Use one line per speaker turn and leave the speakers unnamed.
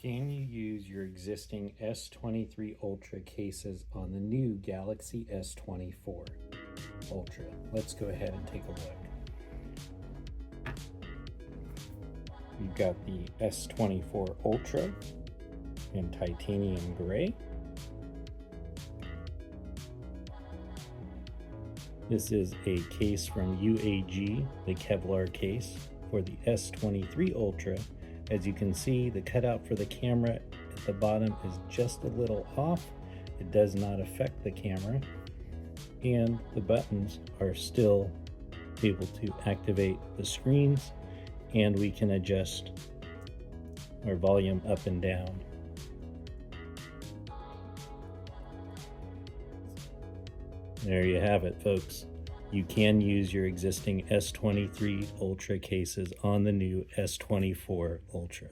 Can you use your existing S23 Ultra cases on the new Galaxy S24 Ultra? Let's go ahead and take a look. You've got the S24 Ultra in titanium gray. This is a case from UAG, the Kevlar case for the S23 Ultra. As you can see, the cutout for the camera at the bottom is just a little off. It does not affect the camera, and the buttons are still able to activate the screens, and we can adjust our volume up and down. There you have it, folks. You can use your existing S23 Ultra cases on the new S24 Ultra.